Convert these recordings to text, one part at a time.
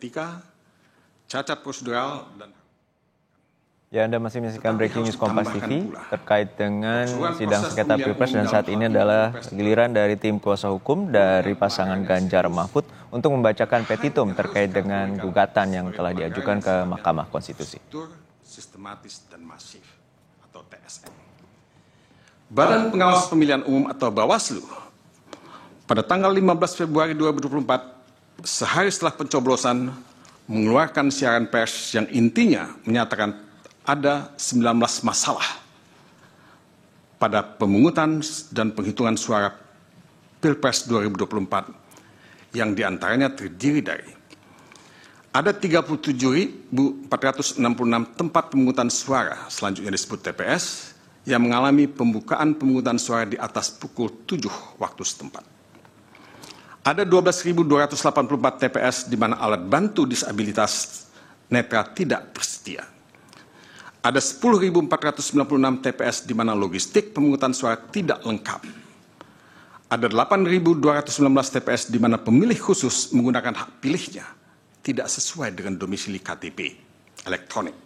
etika, cacat prosedural, dan Ya, Anda masih menyaksikan Breaking News Kompas TV terkait dengan sidang sengketa Pilpres, dan saat ini adalah giliran dari tim kuasa hukum dari pasangan Ganjar Mahfud untuk membacakan petitum terkait dengan gugatan yang telah diajukan ke Mahkamah Konstitusi. Sistematis dan masif atau TSM. Badan Pengawas Pemilihan Umum atau Bawaslu pada tanggal 15 Februari 2024, sehari setelah pencoblosan, mengeluarkan siaran pers yang intinya menyatakan ada 19 masalah pada pemungutan dan penghitungan suara Pilpres 2024 yang diantaranya terdiri dari ada 37.466 tempat pemungutan suara, selanjutnya disebut TPS, yang mengalami pembukaan pemungutan suara di atas pukul 7 waktu setempat. Ada 12.284 TPS di mana alat bantu disabilitas netra tidak tersedia. Ada 10.496 TPS di mana logistik pemungutan suara tidak lengkap. Ada 8.219 TPS di mana pemilih khusus menggunakan hak pilihnya tidak sesuai dengan domisili KTP elektronik.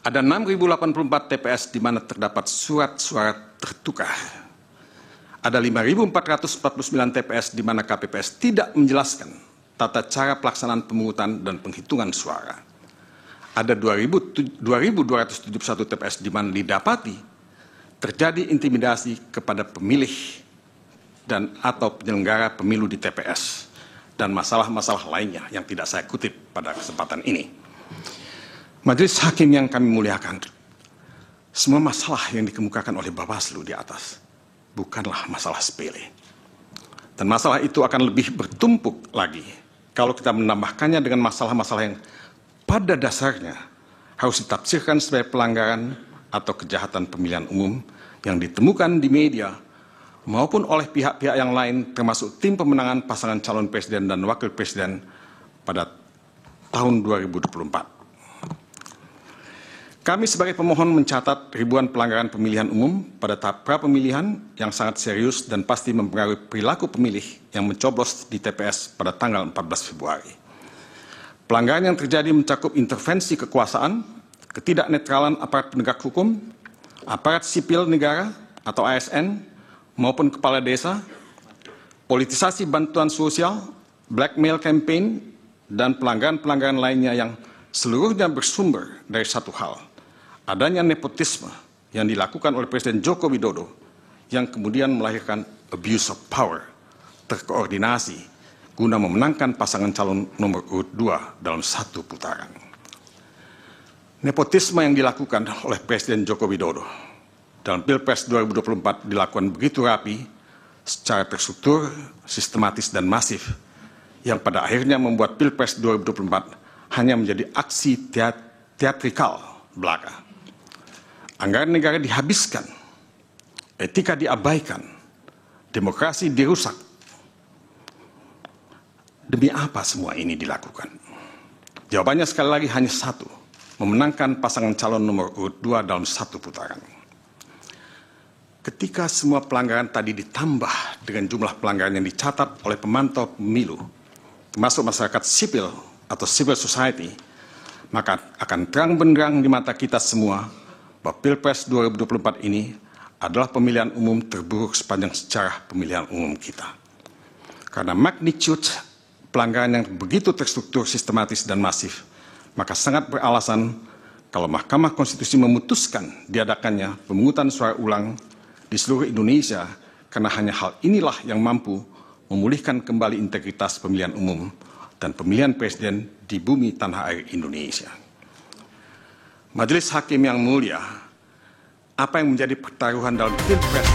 Ada 6.084 TPS di mana terdapat surat suara tertukar. Ada 5.449 TPS di mana KPPS tidak menjelaskan tata cara pelaksanaan pemungutan dan penghitungan suara. Ada 2.271 TPS di mana didapati terjadi intimidasi kepada pemilih dan atau penyelenggara pemilu di TPS, dan masalah-masalah lainnya yang tidak saya kutip pada kesempatan ini. Majelis Hakim yang kami muliakan, semua masalah yang dikemukakan oleh Bawaslu di atas bukanlah masalah sepele. Dan masalah itu akan lebih bertumpuk lagi kalau kita menambahkannya dengan masalah-masalah yang pada dasarnya harus ditafsirkan sebagai pelanggaran atau kejahatan pemilihan umum yang ditemukan di media maupun oleh pihak-pihak yang lain, termasuk tim pemenangan pasangan calon presiden dan wakil presiden pada tahun 2024. Kami sebagai pemohon mencatat ribuan pelanggaran pemilihan umum pada tahap pra-pemilihan yang sangat serius dan pasti mempengaruhi perilaku pemilih yang mencoblos di TPS pada tanggal 14 Februari. Pelanggaran yang terjadi mencakup intervensi kekuasaan, ketidaknetralan aparat penegak hukum, aparat sipil negara atau ASN, maupun kepala desa, politisasi bantuan sosial, blackmail campaign, dan pelanggaran-pelanggaran lainnya yang seluruhnya bersumber dari satu hal, adanya nepotisme yang dilakukan oleh Presiden Joko Widodo yang kemudian melahirkan abuse of power, terkoordinasi, guna memenangkan pasangan calon nomor urut 2 dalam satu putaran. Nepotisme yang dilakukan oleh Presiden Joko Widodo dalam Pilpres 2024 dilakukan begitu rapi, secara terstruktur, sistematis, dan masif, yang pada akhirnya membuat Pilpres 2024 hanya menjadi aksi teatrikal belaka. Anggaran negara dihabiskan, etika diabaikan, demokrasi dirusak. Demi apa semua ini dilakukan? Jawabannya sekali lagi hanya satu, memenangkan pasangan calon nomor urut 2 dalam satu putaran. Ketika semua pelanggaran tadi ditambah dengan jumlah pelanggaran yang dicatat oleh pemantau pemilu, termasuk masyarakat sipil atau civil society, maka akan terang benderang di mata kita semua bahwa Pilpres 2024 ini adalah pemilihan umum terburuk sepanjang sejarah pemilihan umum kita. Karena magnitude pelanggaran yang begitu terstruktur, sistematis, dan masif, maka sangat beralasan kalau Mahkamah Konstitusi memutuskan diadakannya pemungutan suara ulang di seluruh Indonesia, karena hanya hal inilah yang mampu memulihkan kembali integritas pemilihan umum dan pemilihan presiden di bumi tanah air Indonesia. Majelis Hakim yang mulia, apa yang menjadi pertaruhan dalam Pilpres